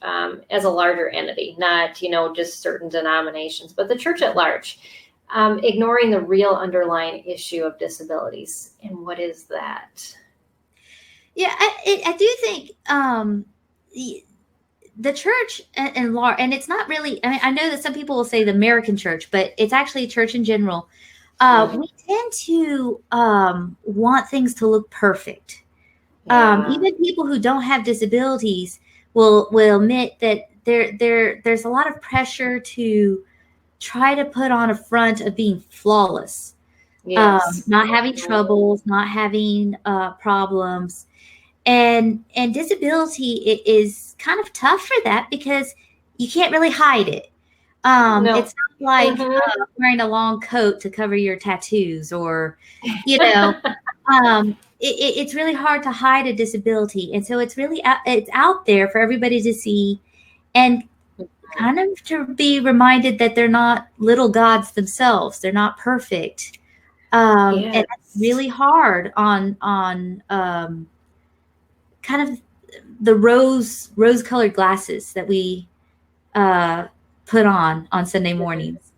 as a larger entity, not, just certain denominations, but the church at large, ignoring the real underlying issue of disabilities. And what is that? Yeah, I do think the church and it's not really, I mean, I know that some people will say the American church, but it's actually church in general. We tend to want things to look perfect. Yeah. Even people who don't have disabilities will admit that there's a lot of pressure to try to put on a front of being flawless, Yes. not having troubles, not having problems. And disability is kind of tough for that because you can't really hide it. No. It's not like wearing a long coat to cover your tattoos, or, it's really hard to hide a disability. And so it's out there for everybody to see, and kind of to be reminded that they're not little gods themselves. They're not perfect. And it's really hard on kind of the rose-colored glasses that we put on Sunday mornings.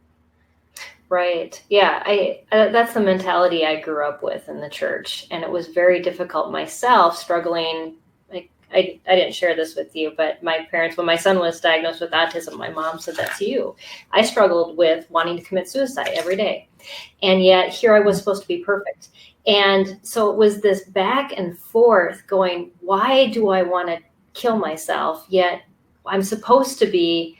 Right. Yeah. That's the mentality I grew up with in the church. And it was very difficult myself, struggling. I didn't share this with you, but my parents, when my son was diagnosed with autism, my mom said, "That's you." I struggled with wanting to commit suicide every day. And yet here I was supposed to be perfect. And so it was this back and forth going, why do I want to kill myself? Yet I'm supposed to be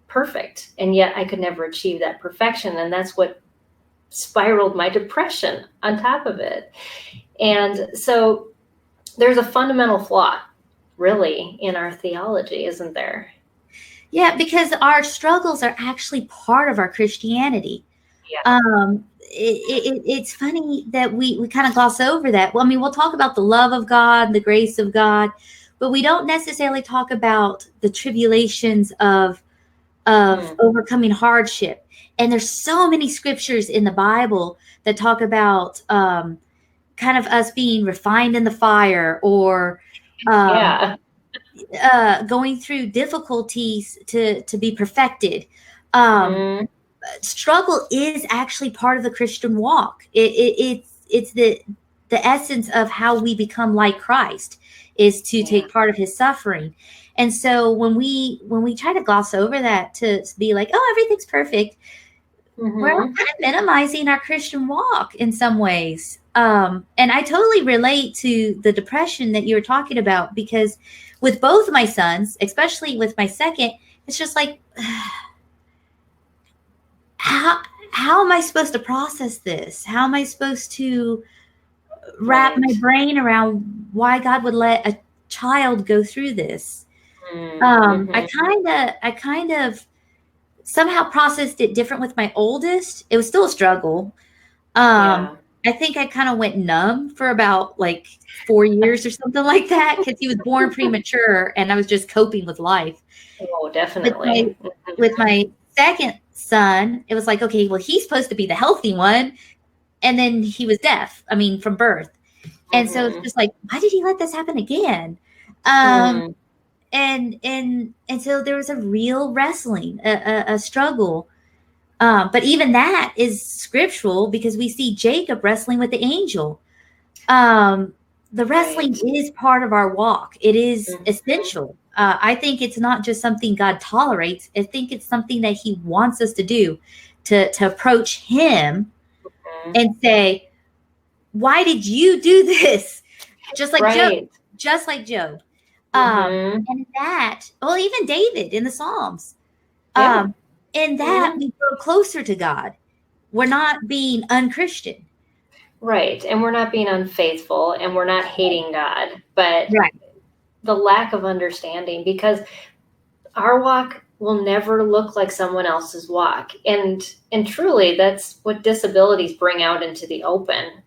perfect. And yet I could never achieve that perfection. And that's what spiraled my depression on top of it. And so there's a fundamental flaw, really, in our theology, isn't there? Yeah, because our struggles are actually part of our Christianity. Yeah. It's funny that we kind of gloss over that. Well, I mean, we'll talk about the love of God, the grace of God, but we don't necessarily talk about the tribulations of overcoming hardship. And there's so many scriptures in the Bible that talk about kind of us being refined in the fire, or going through difficulties to be perfected. Struggle is actually part of the Christian walk. It's the essence of how we become like Christ, is to take part of his suffering. And so when we try to gloss over that to be like, oh, everything's perfect, we're kind of minimizing our Christian walk in some ways. And I totally relate to the depression that you were talking about, because with both my sons, especially with my second, it's just like, how am I supposed to process this? How am I supposed to wrap my brain around why God would let a child go through this? I kind of somehow processed it different with my oldest. It was still a struggle. I think I kind of went numb for about like 4 years or something like that, because he was born premature and I was just coping with life. Oh, definitely. With my second son, it was like, okay, well, he's supposed to be the healthy one. And then he was deaf, from birth. And so it's just like, why did he let this happen again? And so there was a real wrestling, a struggle. But even that is scriptural, because we see Jacob wrestling with the angel. The wrestling is part of our walk. It is essential. I think it's not just something God tolerates. I think it's something that he wants us to do, to approach him and say, why did you do this? Just like Job. And that, well, even David in the Psalms, in that we grow closer to God. We're not being unchristian. Right. And we're not being unfaithful, and we're not hating God, but the lack of understanding, because our walk will never look like someone else's walk. And truly, that's what disabilities bring out into the open.